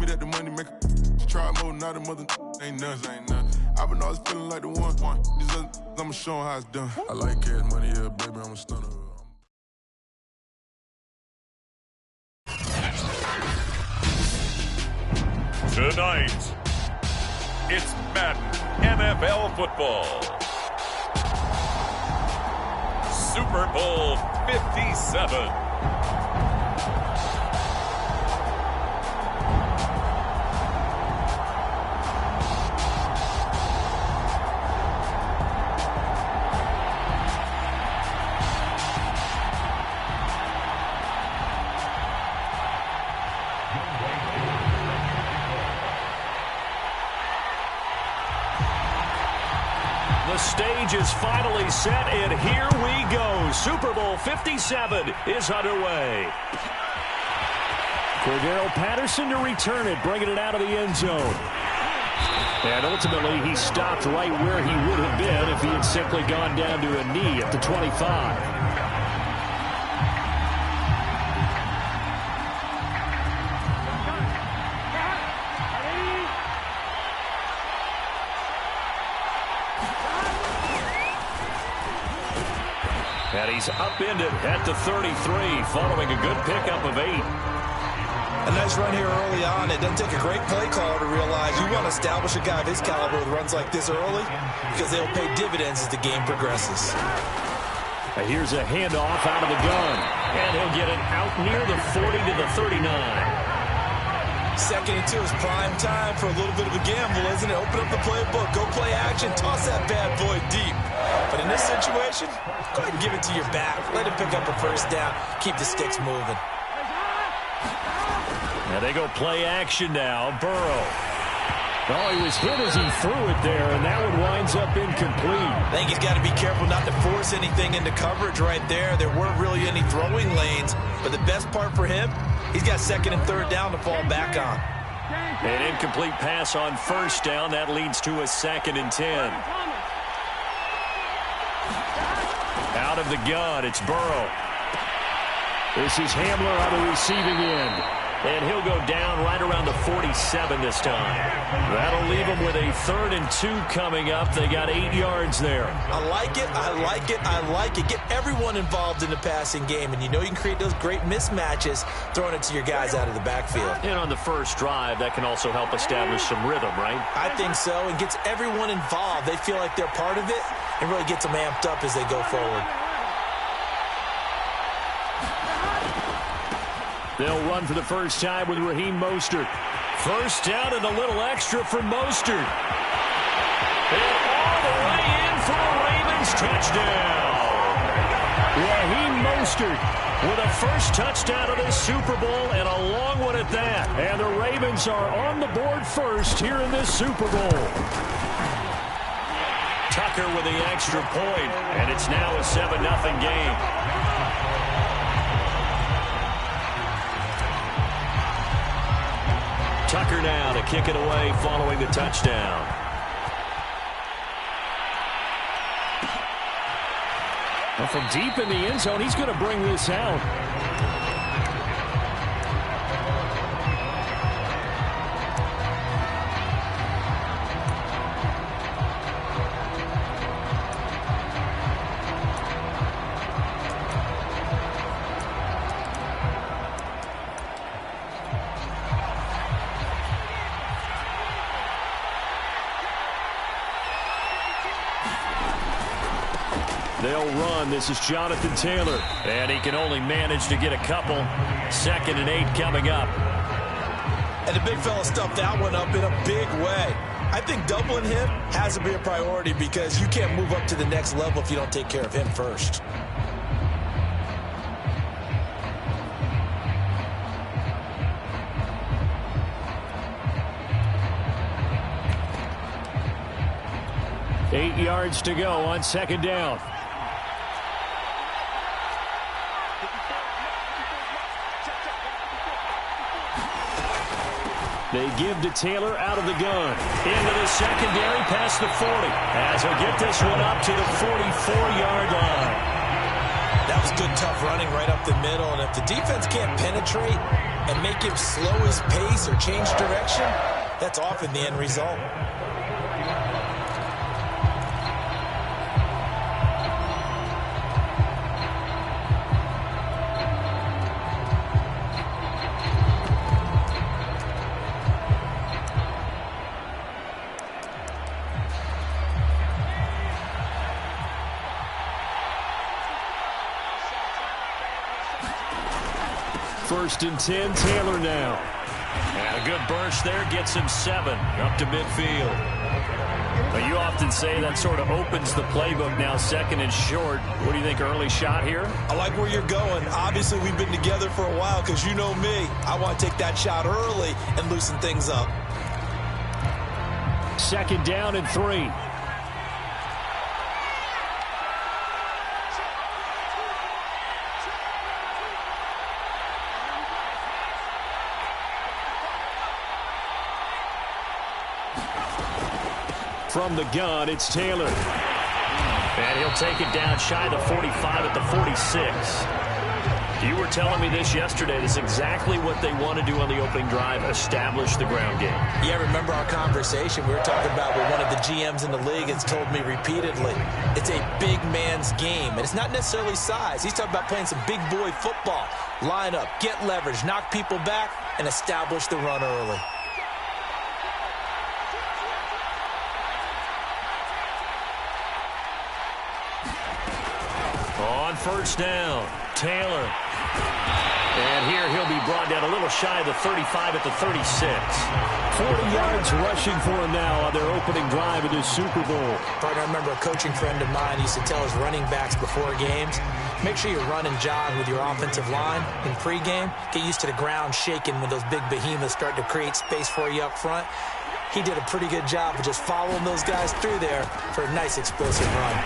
get at the money, make a try mode, not a mother, ain't nothing. I've been always feeling like the one. These other, I'ma show 'em how it's done. I like cash money, yeah, baby, I'm a stunner. Tonight, it's Madden NFL football. Super Bowl 57. The stage is finally set, and here we go. Super Bowl 57 is underway. Cordero Patterson to return it, bringing it out of the end zone. And ultimately, he stopped right where he would have been if he had simply gone down to a knee at the 25. And he's upended at the 33, following a good pickup of 8. A nice run here early on. It doesn't take a great play caller to realize you want to establish a guy of his caliber with runs like this early because they'll pay dividends as the game progresses. Here's a handoff out of the gun, and he'll get it out near the 40 to the 39. Second and 2 is prime time for a little bit of a gamble, isn't it? Open up the playbook, go play action, toss that bad boy deep. But in this situation, go ahead and give it to your back. Let him pick up a first down. Keep the sticks moving. Now they go play action now. Burrow. Oh, he was hit as he threw it there, and that one winds up incomplete. I think he's got to be careful not to force anything into coverage right there. There weren't really any throwing lanes, but the best part for him, he's got second and third down to fall back on. An incomplete pass on first down. That leads to a 2nd and 10. Out of the gun, it's Burrow. This is Hamler on the receiving end. And he'll go down right around the 47 this time. That'll leave him with a 3rd and 2 coming up. They got 8 yards there. I like it, I like it, I like it. Get everyone involved in the passing game, and you know you can create those great mismatches throwing it to your guys out of the backfield. And on the first drive, that can also help establish some rhythm, right? I think so, and gets everyone involved. They feel like they're part of it, and really gets them amped up as they go forward. They'll run for the first time with Raheem Mostert. First down and a little extra for Mostert. And all the way in for a Ravens touchdown. Raheem Mostert with a first touchdown of this Super Bowl, and a long one at that. And the Ravens are on the board first here in this Super Bowl. Tucker with the extra point, and it's now a 7-0 game. Tucker now to kick it away following the touchdown. Well, from deep in the end zone, he's going to bring this out. They'll run. This is Jonathan Taylor. And he can only manage to get a couple. 2nd and 8 coming up. And the big fella stuffed that one up in a big way. I think doubling him has to be a priority because you can't move up to the next level if you don't take care of him first. Eight yards to go on 2nd down. They give to Taylor out of the gun. Into the secondary past the 40. As he'll get this one up to the 44-yard line. That was good, tough running right up the middle. And if the defense can't penetrate, and make him slow his pace or change direction, that's often the end result. First and 10, Taylor now. And a good burst there gets him 7 up to midfield. But you often say that sort of opens the playbook now, second and short. What do you think, early shot here? I like where you're going. Obviously, we've been together for a while because you know me. I want to take that shot early and loosen things up. Second down and 3. From the gun, it's Taylor. And he'll take it down shy of the 45 at the 46. You were telling me this yesterday. This is exactly what they want to do on the opening drive, establish the ground game. Yeah, remember our conversation we were talking about with one of the GMs in the league has told me repeatedly, it's a big man's game. And it's not necessarily size. He's talking about playing some big boy football. Line up, get leverage, knock people back, and establish the run early. On first down, Taylor. And here he'll be brought down a little shy of the 35 at the 36. 40 yards rushing for him now on their opening drive of this Super Bowl. Partner, I remember a coaching friend of mine used to tell his running backs before games, make sure you run and jog with your offensive line in pregame. Get used to the ground shaking when those big behemoths start to create space for you up front. He did a pretty good job of just following those guys through there for a nice explosive run.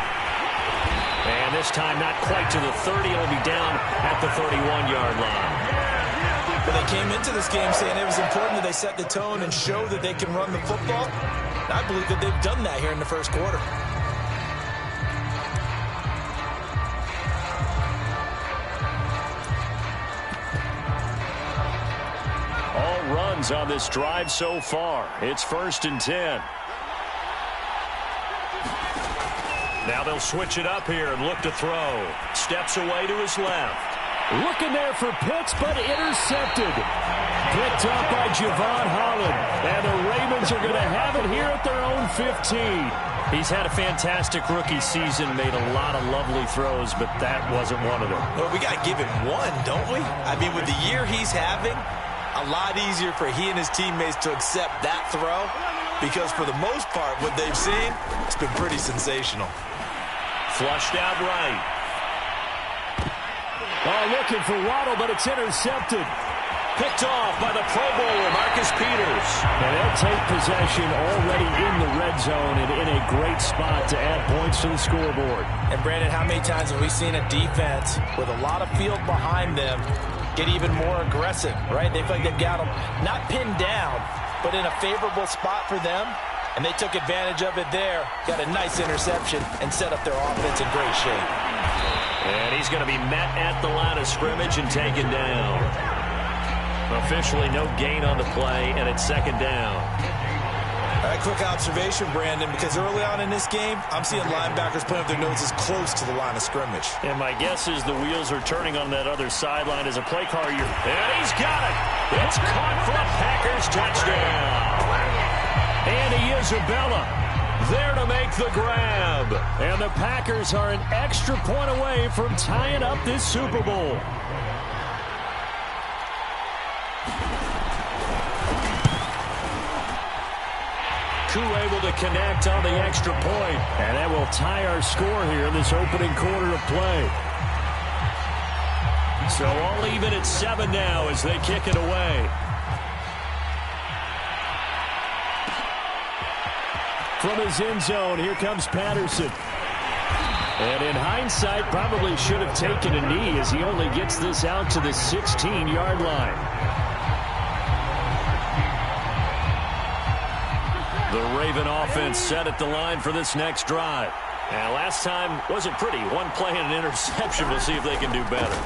And this time not quite to the 30. It'll be down at the 31-yard line. Well, they came into this game saying it was important that they set the tone and show that they can run the football. And I believe that they've done that here in the first quarter. All runs on this drive so far. It's first and 10. Now they'll switch it up here and look to throw. Steps away to his left. Looking there for Pitts, but intercepted. Picked up by Javon Holland. And the Ravens are going to have it here at their own 15. He's had a fantastic rookie season, made a lot of lovely throws, but that wasn't one of them. Well, we got to give him one, don't we? I mean, with the year he's having, a lot easier for he and his teammates to accept that throw because for the most part, what they've seen, it's been pretty sensational. Flushed out right. Oh, looking for Waddle, but it's intercepted. Picked off by the Pro Bowler, Marcus Peters. And they'll take possession already in the red zone and in a great spot to add points to the scoreboard. And, Brandon, how many times have we seen a defense with a lot of field behind them get even more aggressive, right? They feel like they've got them not pinned down, but in a favorable spot for them. And they took advantage of it there, got a nice interception, and set up their offense in great shape. And he's going to be met at the line of scrimmage and taken down. Officially no gain on the play, and it's second down. All right, quick observation, Brandon, because early on in this game, I'm seeing linebackers putting up their noses close to the line of scrimmage. And my guess is the wheels are turning on that other sideline as a play caller. And he's got it. It's caught for a Packers touchdown. And Isabella there to make the grab. And the Packers are an extra point away from tying up this Super Bowl. Koo able to connect on the extra point. And that will tie our score here in this opening quarter of play. So all even at 7 now as they kick it away. From his end zone, here comes Patterson. And in hindsight, probably should have taken a knee as he only gets this out to the 16-yard line. The Raven offense set at the line for this next drive. And last time wasn't pretty. One play and an interception. We'll see if they can do better.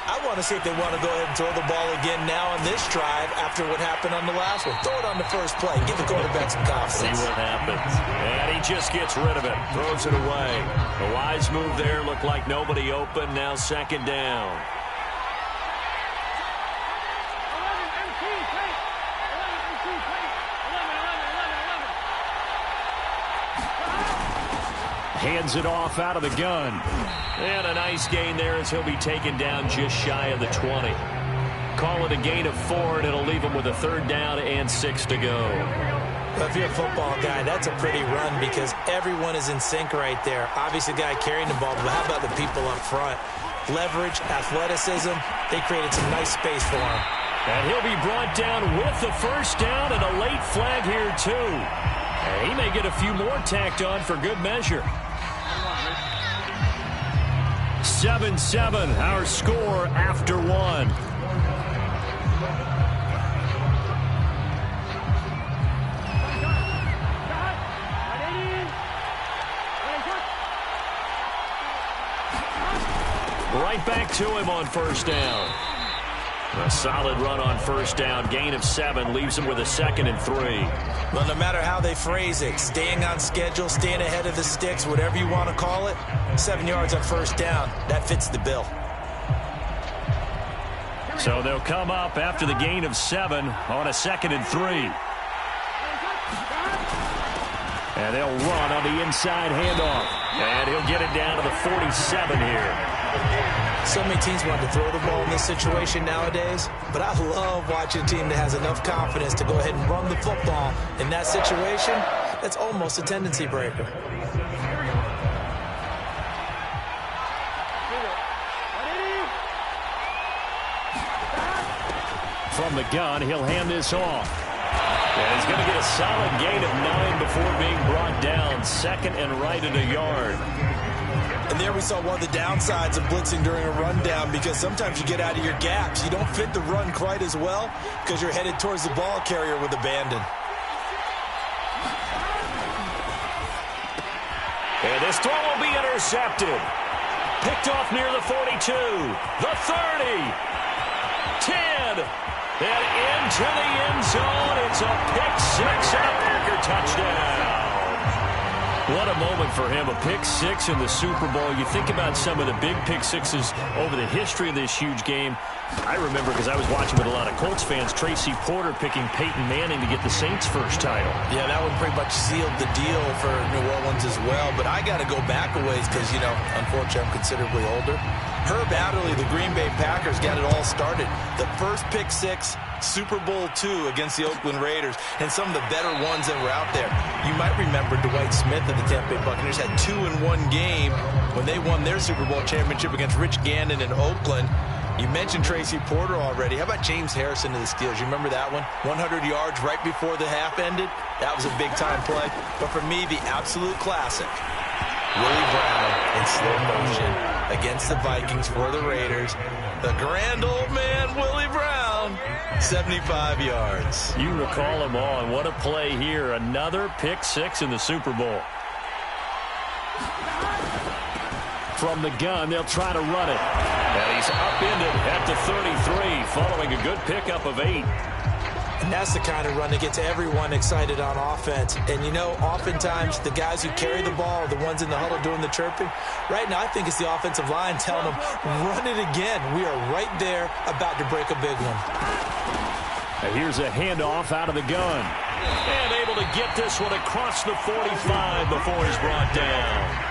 I want to see if they want to go ahead and throw the ball again now on this drive after what happened on the last one. Throw it on the first play. Give the quarterback some confidence. See what happens. And he just gets rid of it. Throws it away. A wise move there. Looked like nobody open. Now second down. Hands it off out of the gun. And a nice gain there as he'll be taken down just shy of the 20. Call it a gain of 4, and it'll leave him with a 3rd down and 6 to go. Well, if you're a football guy, that's a pretty run because everyone is in sync right there. Obviously, the guy carrying the ball, but how about the people up front? Leverage, athleticism, they created some nice space for him. And he'll be brought down with the 1st down and a late flag here, too. And he may get a few more tacked on for good measure. 7-7, our score after 1. Right back to him on 1st down. A solid run on 1st down. Gain of 7 leaves him with a 2nd and 3. Well, no matter how they phrase it, staying on schedule, staying ahead of the sticks, whatever you want to call it, 7 yards on 1st down, that fits the bill. So they'll come up after the gain of 7 on a 2nd and 3. And they'll run on the inside handoff. And he'll get it down to the 47 here. So many teams want to throw the ball in this situation nowadays, but I love watching a team that has enough confidence to go ahead and run the football. In that situation, that's almost a tendency breaker. From the gun, he'll hand this off. And he's going to get a solid gain of 9 before being brought down. 2nd and right at a yard. And there we saw one of the downsides of blitzing during a rundown because sometimes you get out of your gaps. You don't fit the run quite as well because you're headed towards the ball carrier with abandon. And this throw will be intercepted. Picked off near the 42, the 30, 10, and into the end zone. It's a pick-6 and a Packer touchdown. What a moment for him, a pick-6 in the Super Bowl. You think about some of the big pick-6s over the history of this huge game. I remember, because I was watching with a lot of Colts fans, Tracy Porter picking Peyton Manning to get the Saints' first title. Yeah, that one pretty much sealed the deal for New Orleans as well. But I got to go back a ways because, you know, unfortunately I'm considerably older. Herb Adderley, the Green Bay Packers, got it all started. The first pick-6, Super Bowl II against the Oakland Raiders, and some of the better ones that were out there. You might remember Dwight Smith of the Tampa Bay Buccaneers had 2 in one game when they won their Super Bowl championship against Rich Gannon in Oakland. You mentioned Tracy Porter already. How about James Harrison of the Steelers? You remember that one? 100 yards right before the half ended. That was a big-time play. But for me, the absolute classic, Willie Brown in slow motion against the Vikings for the Raiders. The grand old man, Willie Brown, 75 yards. You recall them all, and what a play here. Another pick-6 in the Super Bowl. From the gun, they'll try to run it. And he's upended at the 33, following a good pickup of 8. And that's the kind of run that gets everyone excited on offense. And, you know, oftentimes the guys who carry the ball are the ones in the huddle doing the chirping. Right now, I think it's the offensive line telling them, run it again. We are right there about to break a big one. And here's a handoff out of the gun. And able to get this one across the 45 before he's brought down.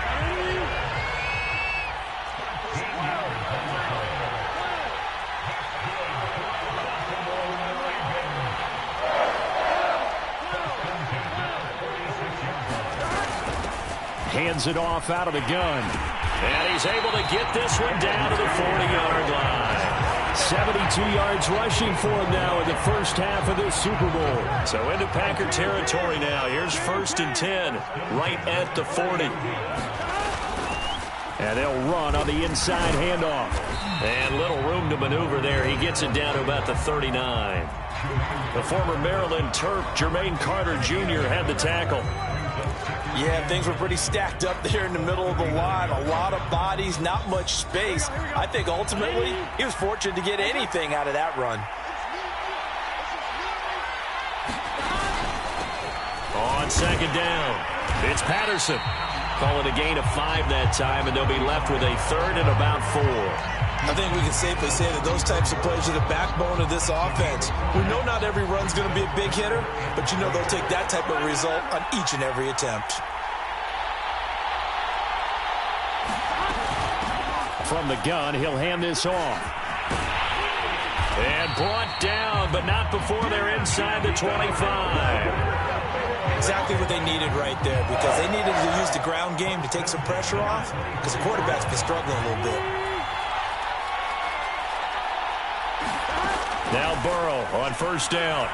Hands it off out of the gun. And he's able to get this one down to the 40-yard line. 72 yards rushing for him now in the first half of this Super Bowl. So into Packer territory now. Here's 1st and 10, right at the 40. And they'll run on the inside handoff. And little room to maneuver there. He gets it down to about the 39. The former Maryland Terp, Jermaine Carter Jr., had the tackle. Yeah, things were pretty stacked up there in the middle of the line. A lot of bodies, not much space. I think ultimately he was fortunate to get anything out of that run. On second down, it's Patterson. Call it a gain of 5 that time, and they'll be left with a third and about 4. I think we can safely say that those types of plays are the backbone of this offense. We know not every run's going to be a big hitter, but you know they'll take that type of result on each and every attempt. From the gun, he'll hand this off. And brought down, but not before they're inside the 25. Exactly what they needed right there, because they needed to use the ground game to take some pressure off, because the quarterback's been struggling a little bit. Now Burrow on first down.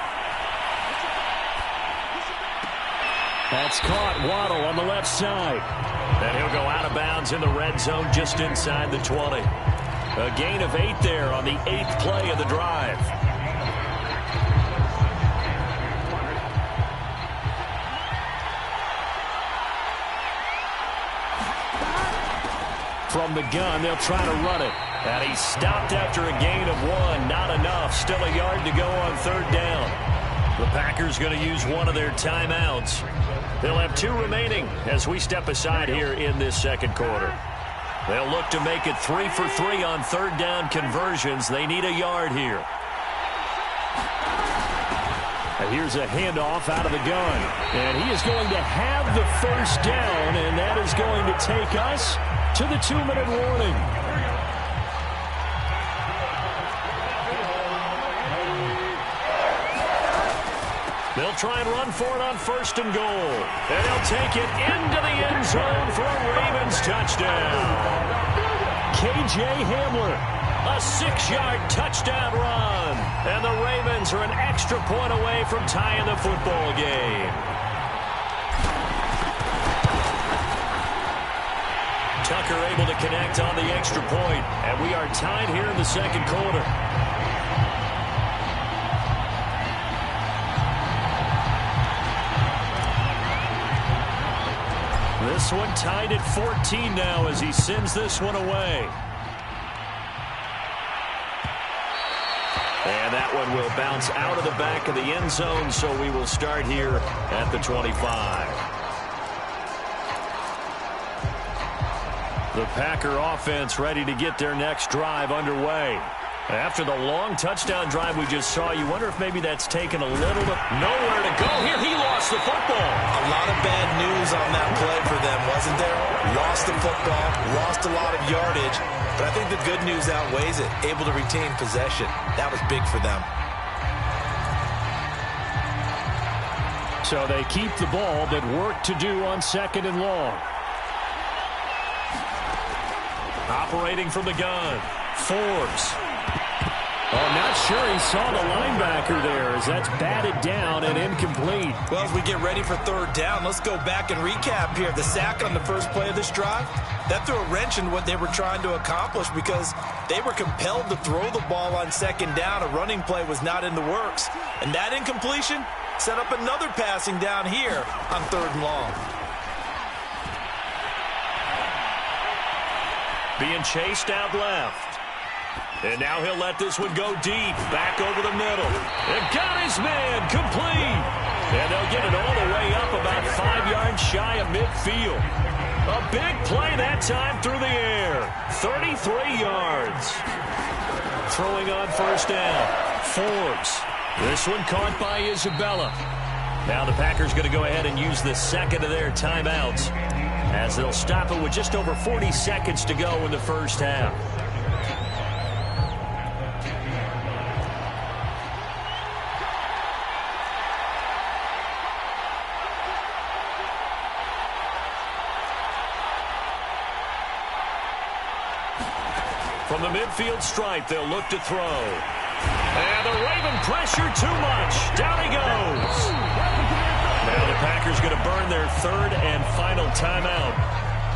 That's caught. Waddle on the left side. And he'll go out of bounds in the red zone just inside the 20. A gain of 8 there on the 8th play of the drive. From the gun, they'll try to run it. And he stopped after a gain of 1. Not enough. Still a yard to go on third down. The Packers going to use one of their timeouts. They'll have 2 remaining as we step aside here in this second quarter. They'll look to make it 3 for 3 on third down conversions. They need a yard here. And here's a handoff out of the gun. And he is going to have the first down, and that is going to take us to the 2-minute warning. They'll try and run for it on first and goal. And they'll take it into the end zone for a Ravens touchdown. K.J. Hamler, a 6-yard touchdown run. And the Ravens are an extra point away from tying the football game. Tucker able to connect on the extra point. And we are tied here in the second quarter. This one tied at 14 now as he sends this one away. And that one will bounce out of the back of the end zone, so we will start here at the 25. The Packer offense ready to get their next drive underway. After the long touchdown drive we just saw, you wonder if maybe that's taken a little bit. Nowhere to go here. He lost the football. A lot of bad news on that play for them, wasn't there? Lost the football, lost a lot of yardage, but I think the good news outweighs it. Able to retain possession. That was big for them. So they keep the ball, but work to do on second and long. Operating from the gun. Forbes. I'm not sure he saw the linebacker there as that's batted down and incomplete. Well, as we get ready for third down, let's go back and recap here. The sack on the first play of this drive, that threw a wrench in what they were trying to accomplish because they were compelled to throw the ball on second down. A running play was not in the works. And that incompletion set up another passing down here on third and long. Being chased out left. And now he'll let this one go deep. Back over the middle. And got his man complete. And they'll get it all the way up about 5 yards shy of midfield. A big play that time through the air. 33 yards. Throwing on first down. Forbes. This one caught by Isabella. Now the Packers going to go ahead and use the second of their timeouts as they'll stop it with just over 40 seconds to go in the first half. From the midfield stripe, they'll look to throw. And the Raven pressure too much. Down he goes. Now the Packers going to burn their third and final timeout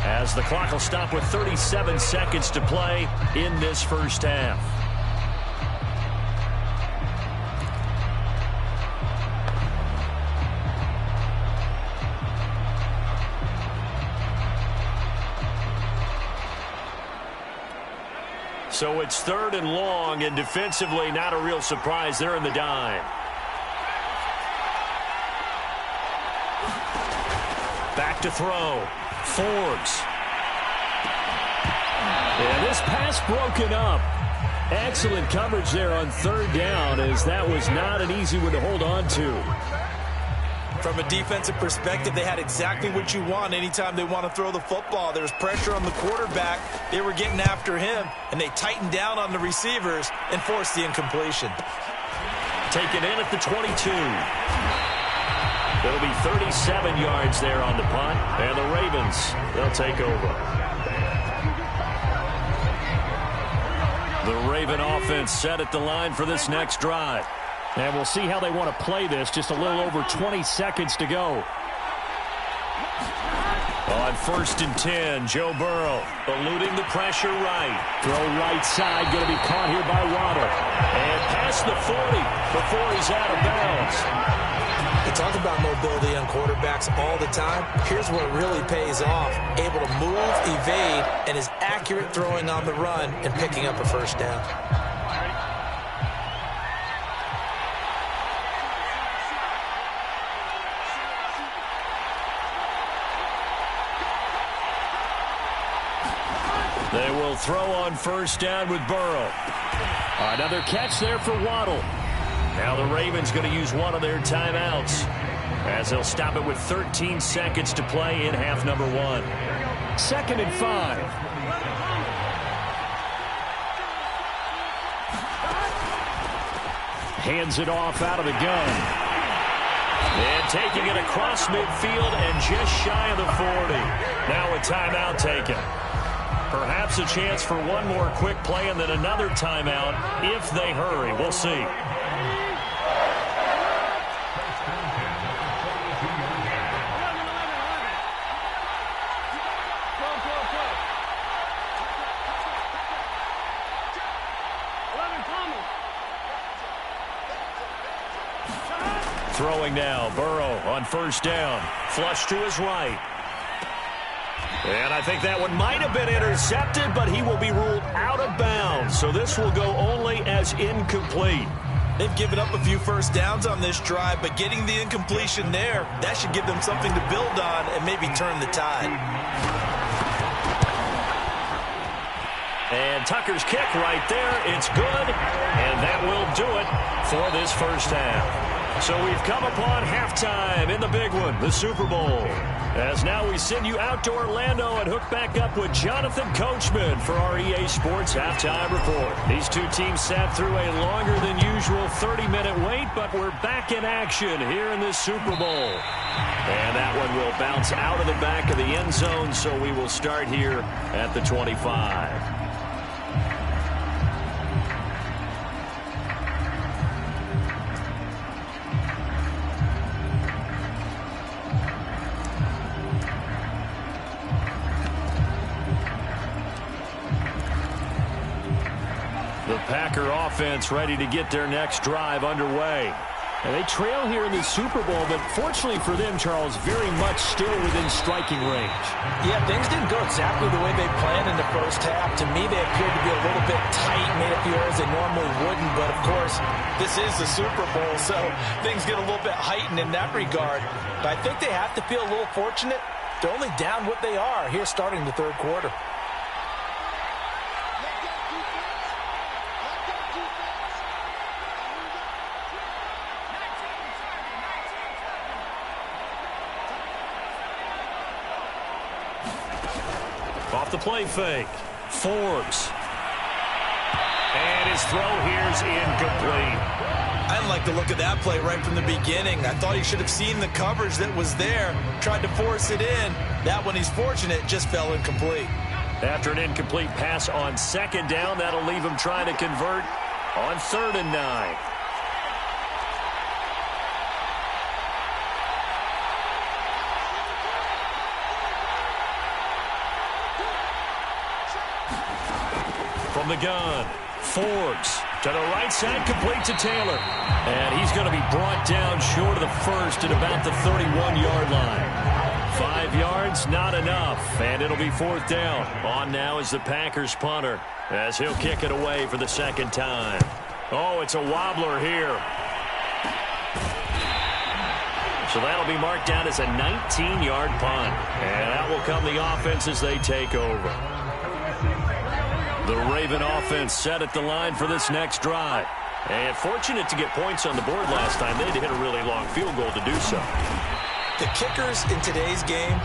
as the clock will stop with 37 seconds to play in this first half. So it's 3rd and long, and defensively not a real surprise. They're in the dime. Back to throw. Forbes. Yeah, this pass broken up. Excellent coverage there on 3rd down, as that was not an easy one to hold on to. From a defensive perspective, they had exactly what you want anytime they want to throw the football. There was pressure on the quarterback. They were getting after him, and they tightened down on the receivers and forced the incompletion. Taken in at the 22. It'll be 37 yards there on the punt, and the Ravens, they'll take over. The Raven offense set at the line for this next drive. And we'll see how they want to play this. Just a little over 20 seconds to go. On 1st and 10, Joe Burrow eluding the pressure right. Throw right side, going to be caught here by Waddle. And past the 40 before he's out of bounds. We talk about mobility on quarterbacks all the time. Here's where it really pays off. Able to move, evade, and is accurate throwing on the run and picking up a 1st down. They will throw on 1st down with Burrow. Another catch there for Waddle. Now the Ravens going to use one of their timeouts, as they'll stop it with 13 seconds to play in half number 1. 2nd and 5. Hands it off out of the gun. And taking it across midfield and just shy of the 40. Now a timeout taken. Perhaps a chance for one more quick play and then another timeout if they hurry. We'll see. Throwing now, Burrow on 1st down. Flush to his right. And I think that one might have been intercepted, but he will be ruled out of bounds. So this will go only as incomplete. They've given up a few 1st downs on this drive, but getting the incompletion there, that should give them something to build on and maybe turn the tide. And Tucker's kick right there. It's good, and that will do it for this 1st half. So we've come upon halftime in the big one, the Super Bowl. As now we send you out to Orlando and hook back up with Jonathan Coachman for our EA Sports Halftime Report. These two teams sat through a longer than usual 30-minute wait, but we're back in action here in this Super Bowl. And that one will bounce out of the back of the end zone, so we will start here at the 25. The Packer offense ready to get their next drive underway. And they trail here in the Super Bowl, but fortunately for them, Charles, very much still within striking range. Yeah, things didn't go exactly the way they planned in the 1st half. To me, they appeared to be a little bit tight, made a few errors they normally wouldn't. But, of course, this is the Super Bowl, so things get a little bit heightened in that regard. But I think they have to feel a little fortunate. They're only down what they are here starting the 3rd quarter. Off the play fake. Forbes. And his throw here's incomplete. I didn't like the look of that play right from the beginning. I thought he should have seen the coverage that was there, tried to force it in. That one, he's fortunate, just fell incomplete. After an incomplete pass on 2nd down, that'll leave him trying to convert on 3rd and 9. From the gun, Forbes to the right side, complete to Taylor. And he's going to be brought down short of the 1st at about the 31-yard line. 5 yards, not enough, and it'll be 4th down. On now is the Packers punter as he'll kick it away for the 2nd time. Oh, it's a wobbler here. So that'll be marked down as a 19-yard punt. And that will come the offense as they take over. The Raven offense set at the line for this next drive. And fortunate to get points on the board last time. They had to hit a really long field goal to do so. The kickers in today's game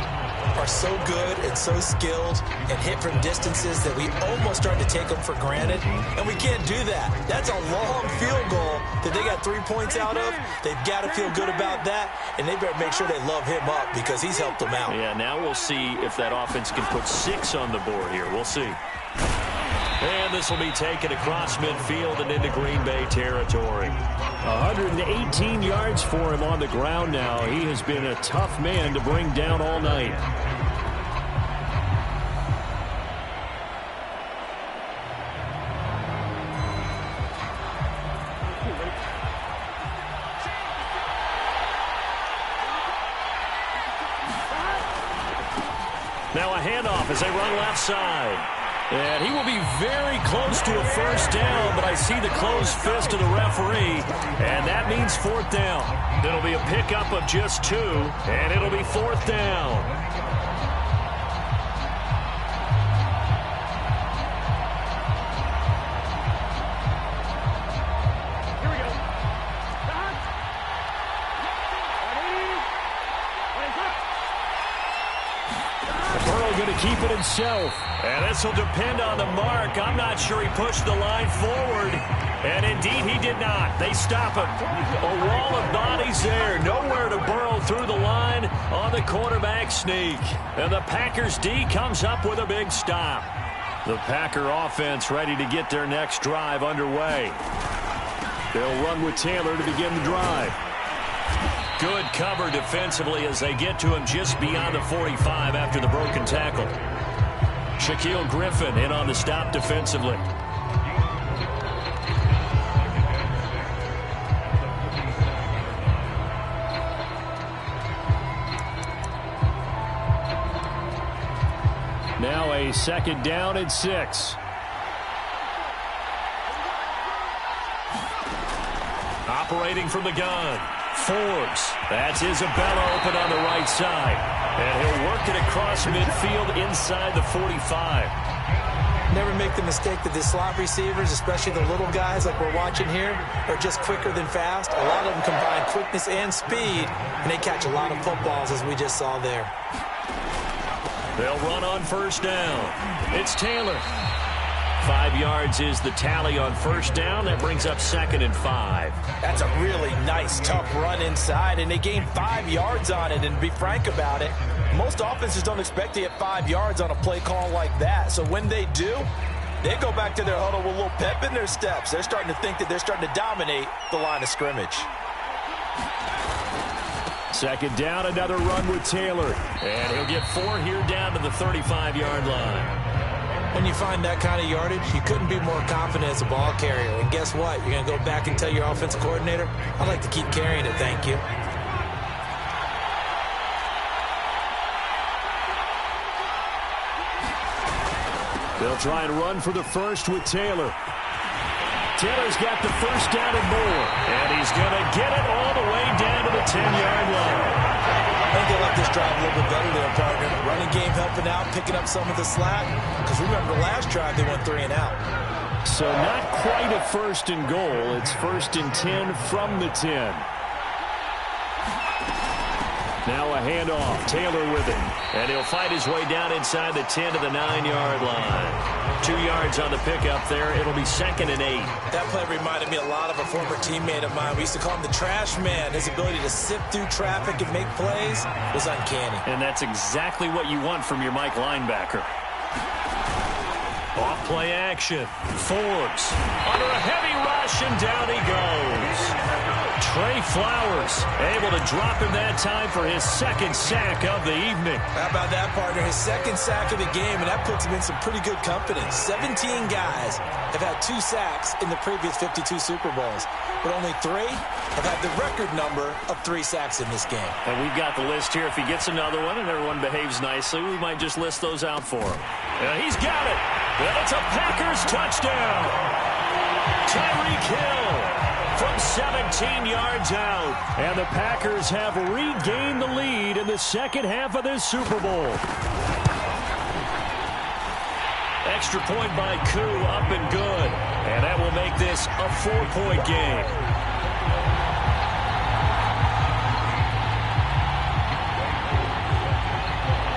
are so good and so skilled and hit from distances that we almost start to take them for granted, and we can't do that. That's a long field goal that they got 3 points out of. They've got to feel good about that, and they better make sure they love him up because he's helped them out. Yeah, now we'll see if that offense can put 6 on the board here. We'll see. And this will be taken across midfield and into Green Bay territory. 118 yards for him on the ground now. He has been a tough man to bring down all night. Now a handoff as they run left side. And he will be very close to a 1st down, but I see the closed fist of the referee, and that means 4th down. It'll be a pickup of just 2, and it'll be 4th down. Here we go. Burrow going to keep it himself. And this will depend on the mark. I'm not sure he pushed the line forward. And indeed, he did not. They stop him. A wall of bodies there. Nowhere to Burrow through the line on the quarterback sneak. And the Packers D comes up with a big stop. The Packer offense ready to get their next drive underway. They'll run with Taylor to begin the drive. Good cover defensively as they get to him just beyond the 45 after the broken tackle. Shaquille Griffin in on the stop defensively. Now a 2nd down and 6. Operating from the gun. Forbes. That's Isabella open on the right side. And he'll work it across midfield inside the 45. Never make the mistake that the slot receivers, especially the little guys like we're watching here, are just quicker than fast. A lot of them combine quickness and speed, and they catch a lot of footballs, as we just saw there. They'll run on 1st down. It's Taylor. 5 yards is the tally on 1st down. That brings up 2nd and 5. That's a really nice, tough run inside, and they gained 5 yards on it. And to be frank about it, most offenses don't expect to get 5 yards on a play call like that. So when they do, they go back to their huddle with a little pep in their steps. They're starting to think that they're starting to dominate the line of scrimmage. 2nd down, another run with Taylor. And he'll get 4 here down to the 35-yard line. When you find that kind of yardage, you couldn't be more confident as a ball carrier. And guess what? You're going to go back and tell your offensive coordinator, I'd like to keep carrying it, thank you. They'll try and run for the 1st with Taylor. Taylor's got the 1st down and more. And he's going to get it all the way down to the 10-yard line. I think they like this drive a little bit better there, partner. Running game helping out, picking up some of the slack. Because remember, the last drive they went 3 and out. So not quite a 1st and goal. It's 1st and 10 from the 10. Now a handoff. Taylor with it. And he'll fight his way down inside the 10 to the 9-yard line. 2 yards on the pickup there. It'll be 2nd and 8. That play reminded me a lot of a former teammate of mine. We used to call him the trash man. His ability to sift through traffic and make plays was uncanny. And that's exactly what you want from your Mike linebacker. Off play action. Forbes under a heavy rush, and down he goes. Trey Flowers able to drop him that time for his second sack of the evening. How about that, partner? His second sack of the game, and that puts him in some pretty good company. 17 guys have had 2 sacks in the previous 52 Super Bowls, but only 3 have had the record number of 3 sacks in this game. And we've got the list here. If he gets another one and everyone behaves nicely, we might just list those out for him. He's got it. And it's a Packers touchdown. Tyreek Hill from 17 yards out. And the Packers have regained the lead in the second half of this Super Bowl. Extra point by Koo, up and good. And that will make this a 4-point game.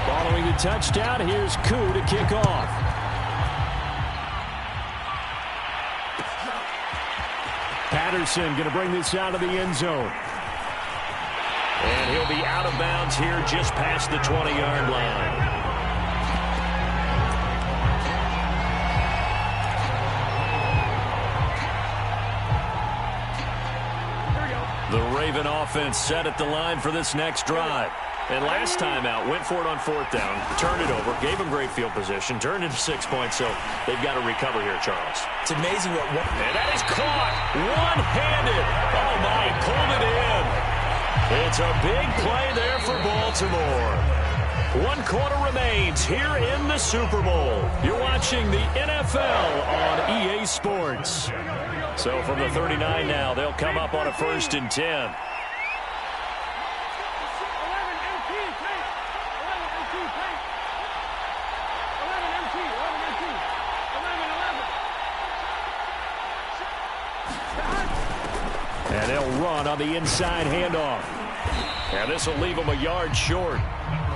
Following the touchdown, here's Koo to kick off. Patterson going to bring this out of the end zone. And he'll be out of bounds here just past the 20-yard line. The Raven offense set at the line for this next drive. And last time out, went for it on 4th down, turned it over, gave them great field position, turned into 6 points, so they've got to recover here, Charles. It's amazing what... And that is caught one-handed. Oh, my, pulled it in. It's a big play there for Baltimore. 1 quarter remains here in the Super Bowl. You're watching the NFL on EA Sports. So from the 39 now, they'll come up on a 1st and 10. And they'll run on the inside handoff. And this will leave them a yard short.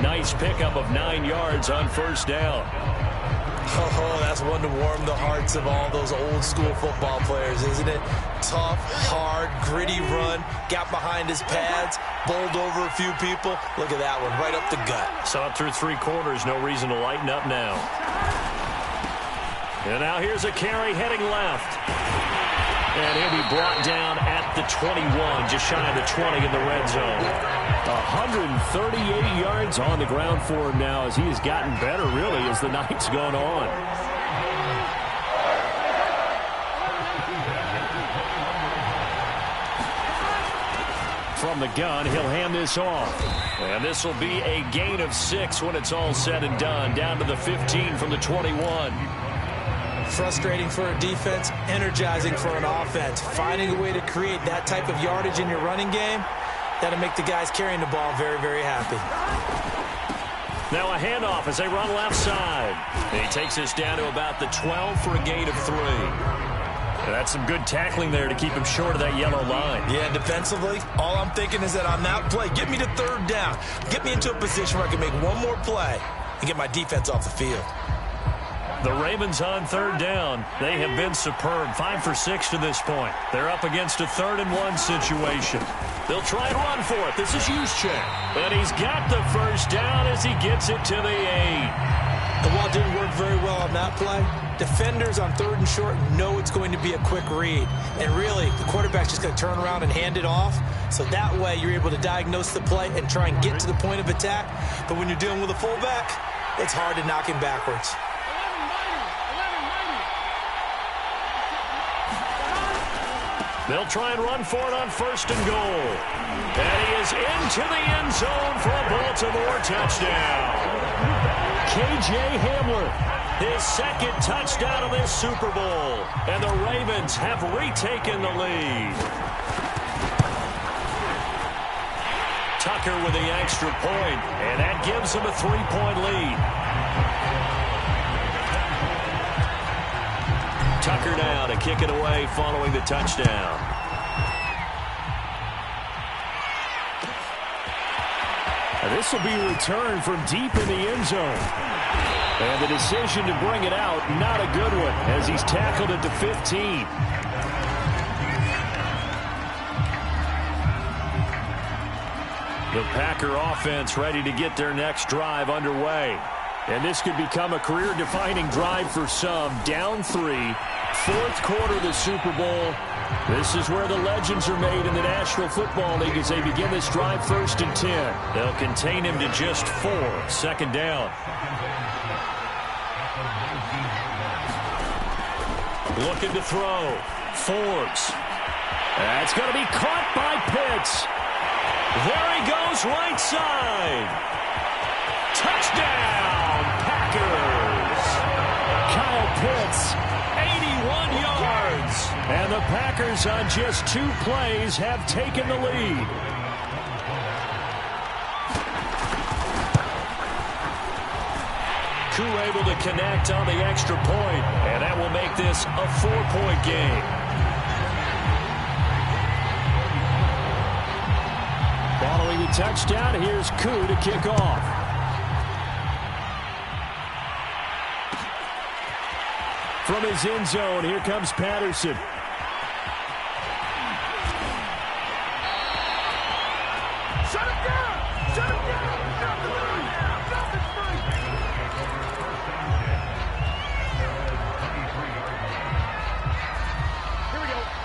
Nice pickup of 9 yards on 1st down. Oh, that's one to warm the hearts of all those old school football players, isn't it? Tough, hard, gritty run. Got behind his pads, bowled over a few people. Look at that one, right up the gut. Saw it through 3 quarters. No reason to lighten up now. And now here's a carry heading left. And he'll be brought down at the 21, just shy of the 20 in the red zone. 138 yards on the ground for him now as he has gotten better, really, as the night's gone on. From the gun, he'll hand this off. And this will be a gain of 6 when it's all said and done, down to the 15 from the 21. Frustrating for a defense, energizing for an offense. Finding a way to create that type of yardage in your running game, that'll make the guys carrying the ball very, very happy. Now a handoff as they run left side. And he takes this down to about the 12 for a gain of 3. And that's some good tackling there to keep him short of that yellow line. Yeah, defensively, all I'm thinking is that on that play, get me to 3rd down. Get me into a position where I can make one more play and get my defense off the field. The Ravens on 3rd down. They have been superb. 5 for 6 to this point. They're up against a 3rd and 1 situation. They'll try and run for it. This is Juszczyk. And he's got the 1st down as he gets it to the 8. The ball didn't work very well on that play. Defenders on 3rd and short know it's going to be a quick read. And really, the quarterback's just going to turn around and hand it off. So that way, you're able to diagnose the play and try and get to the point of attack. But when you're dealing with a fullback, it's hard to knock him backwards. They'll try and run for it on 1st and goal. And he is into the end zone for a Baltimore touchdown. K.J. Hamler, his 2nd touchdown of this Super Bowl. And the Ravens have retaken the lead. Tucker with the extra point, and that gives him a 3-point lead. Tucker now to kick it away following the touchdown. And this will be returned from deep in the end zone. And the decision to bring it out, not a good one, as he's tackled at the 15. The Packer offense ready to get their next drive underway. And this could become a career-defining drive for some. Down 3, Fourth quarter of the Super Bowl. This is where the legends are made in the National Football League as they begin this drive 1st and 10. They'll contain him to just 4. 2nd down. Looking to throw. Forbes. That's going to be caught by Pitts. There he goes, right side. Touchdown, Packers. Kyle Pitts, 81 yards. And the Packers on just 2 plays have taken the lead. Koo able to connect on the extra point, and that will make this a 4-point game. Following the touchdown, here's Koo to kick off. From his end zone, here comes Patterson. Shut him down! Shut him down!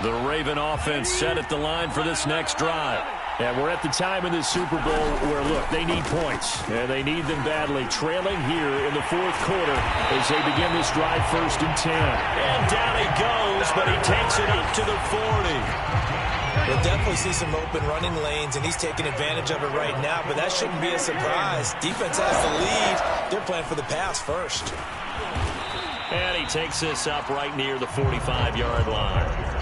The Raven offense set at the line for this next drive. And we're at the time in this Super Bowl where, look, they need points. And they need them badly. Trailing here in the 4th quarter as they begin this drive 1st and 10. And down he goes, but he takes it up to the 40. We'll definitely see some open running lanes, and he's taking advantage of it right now, but that shouldn't be a surprise. Defense has the lead. They're playing for the pass first. And he takes this up right near the 45-yard line.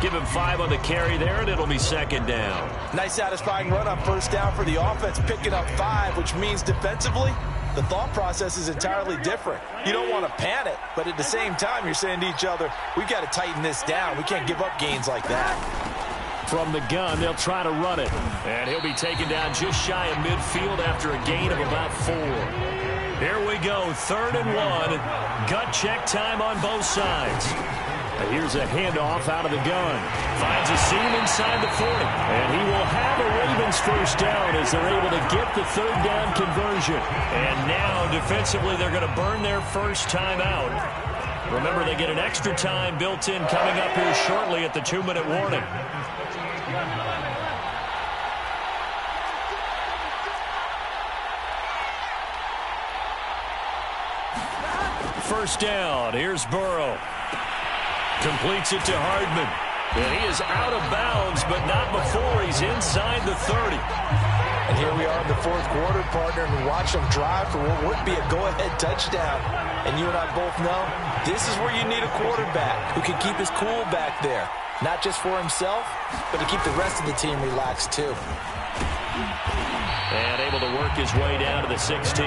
Give him 5 on the carry there, and it'll be 2nd down. Nice satisfying run on 1st down for the offense, picking up 5, which means defensively, the thought process is entirely different. You don't want to panic, but at the same time, you're saying to each other, we've got to tighten this down. We can't give up gains like that. From the gun, they'll try to run it. And he'll be taken down just shy of midfield after a gain of about 4. Here we go, 3rd and 1. Gut check time on both sides. Here's a handoff out of the gun. Finds a seam inside the 40. And he will have a Ravens 1st down as they're able to get the 3rd down conversion. And now, defensively, they're going to burn their first time out. Remember, they get an extra time built in coming up here shortly at the 2-minute warning. First down. Here's Burrow. Completes it to Hardman. And he is out of bounds, but not before he's inside the 30. And here we are in the 4th quarter, partner, and watch him drive for what would be a go-ahead touchdown. And you and I both know this is where you need a quarterback who can keep his cool back there. Not just for himself, but to keep the rest of the team relaxed, too. And able to work his way down to the 16.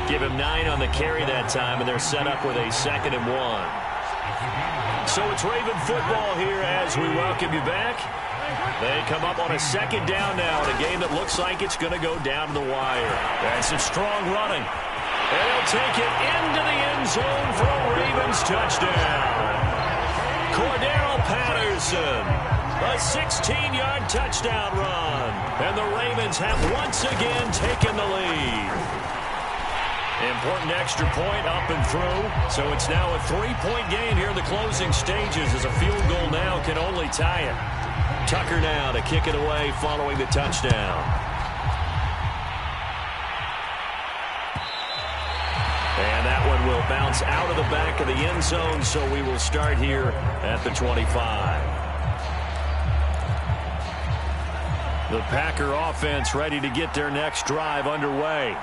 Give him 9 on the carry that time, and they're set up with a 2nd and 1. So it's Raven football here as we welcome you back. They come up on a 2nd down now in a game that looks like it's going to go down to the wire. That's some strong running. And he'll take it into the end zone for a Ravens touchdown. Cordero Patterson, a 16-yard touchdown run. And the Ravens have once again taken the lead. Important extra point up and through. So it's now a 3-point game here in the closing stages as a field goal now can only tie it. Tucker now to kick it away following the touchdown. And that one will bounce out of the back of the end zone, so we will start here at the 25. The Packer offense ready to get their next drive underway.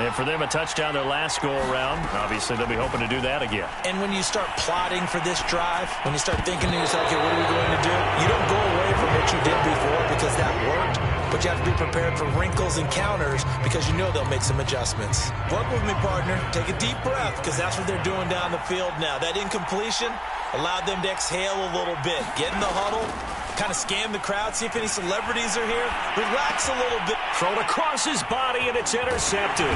And for them, a touchdown their last go-around. Obviously, they'll be hoping to do that again. And when you start plotting for this drive, when you start thinking to yourself, okay, what are we going to do? You don't go away from what you did before because that worked. But you have to be prepared for wrinkles and counters because you know they'll make some adjustments. Work with me, partner. Take a deep breath because that's what they're doing down the field now. That incompletion allowed them to exhale a little bit. Get in the huddle. Kind of scan the crowd, see if any celebrities are here. Relax a little bit. Thrown across his body, and it's intercepted.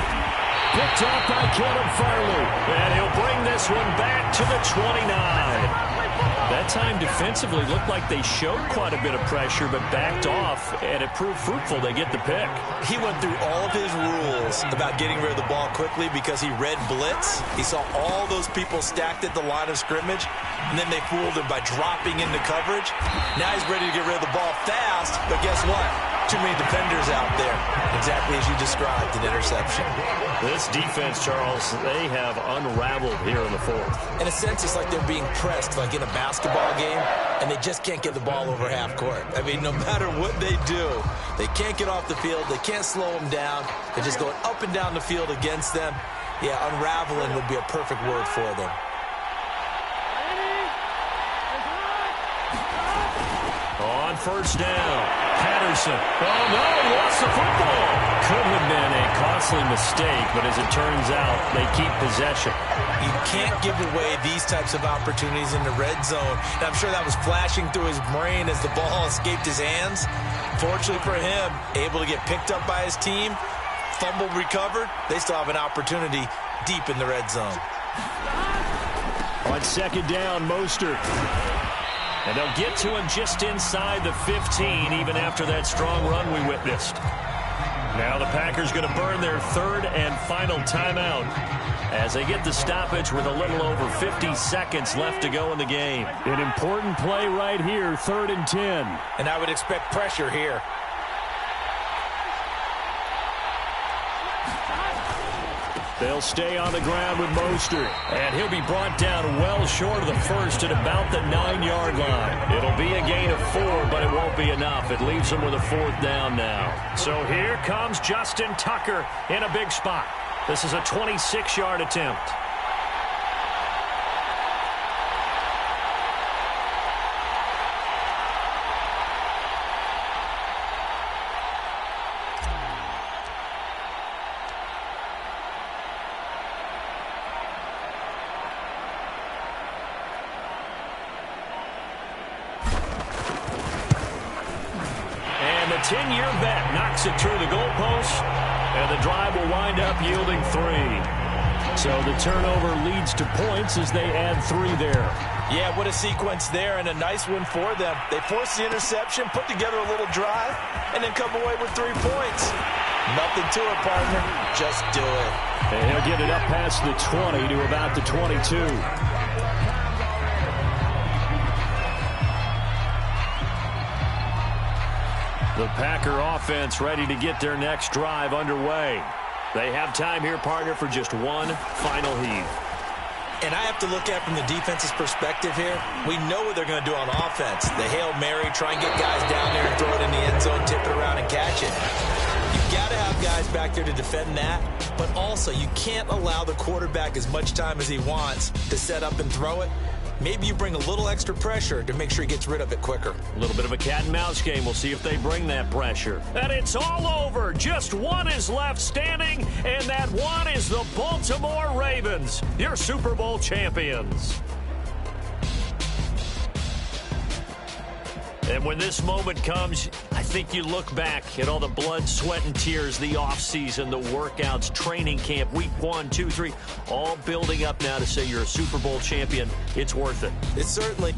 Picked up by Kevin Farley. And he'll bring this one back to the 29. That time defensively looked like they showed quite a bit of pressure, but backed off, and it proved fruitful. They get the pick. He went through all of his rules about getting rid of the ball quickly because he read blitz. He saw all those people stacked at the line of scrimmage, and then they fooled him by dropping into coverage. Now he's ready to get rid of the ball fast, but guess what? Too many defenders out there. Exactly as you described, an interception. This defense, Charles, they have unraveled here in the fourth. In a sense, it's like they're being pressed, like in a basketball game, and they just can't get the ball over half court. I mean, no matter what they do, they can't get off the field. They can't slow them down. They're just going up and down the field against them. Yeah, unraveling would be a perfect word for them. On first down, Patterson. Oh, no, he lost the football. Could have been a costly mistake, but as it turns out, they keep possession. You can't give away these types of opportunities in the red zone. And I'm sure that was flashing through his brain as the ball escaped his hands. Fortunately for him, able to get picked up by his team, fumble recovered. They still have an opportunity deep in the red zone. On second down, Mostert. And they'll get to him just inside the 15, even after that strong run we witnessed. Now the Packers going to burn their third and final timeout as they get the stoppage with a little over 50 seconds left to go in the game. An important play right here, 3rd and 10. And I would expect pressure here. They'll stay on the ground with Mostert, and he'll be brought down well short of the first at about the 9-yard line. It'll be a gain of 4, but it won't be enough. It leaves them with a 4th down now. So here comes Justin Tucker in a big spot. This is a 26-yard attempt. And the 10-year vet knocks it through the goalpost, and the drive will wind up yielding 3. So the turnover leads to points as they add 3 there. Yeah, what a sequence there, and a nice one for them. They force the interception, put together a little drive, and then come away with 3 points. Nothing to it, partner. Just do it. And he'll get it up past the 20 to about the 22. The Packer offense ready to get their next drive underway. They have time here, partner, for just one final heave. And I have to look at it from the defense's perspective here. We know what they're going to do on offense. The Hail Mary, try and get guys down there and throw it in the end zone, tip it around and catch it. You've got to have guys back there to defend that, but also you can't allow the quarterback as much time as he wants to set up and throw it. Maybe you bring a little extra pressure to make sure he gets rid of it quicker. A little bit of a cat and mouse game. We'll see if they bring that pressure. And it's all over. Just one is left standing, and that one is the Baltimore Ravens, your Super Bowl champions. And when this moment comes, I think you look back at all the blood, sweat, and tears, the offseason, the workouts, training camp, week 1, 2, 3, all building up now to say you're a Super Bowl champion. It's worth it. It's certainly...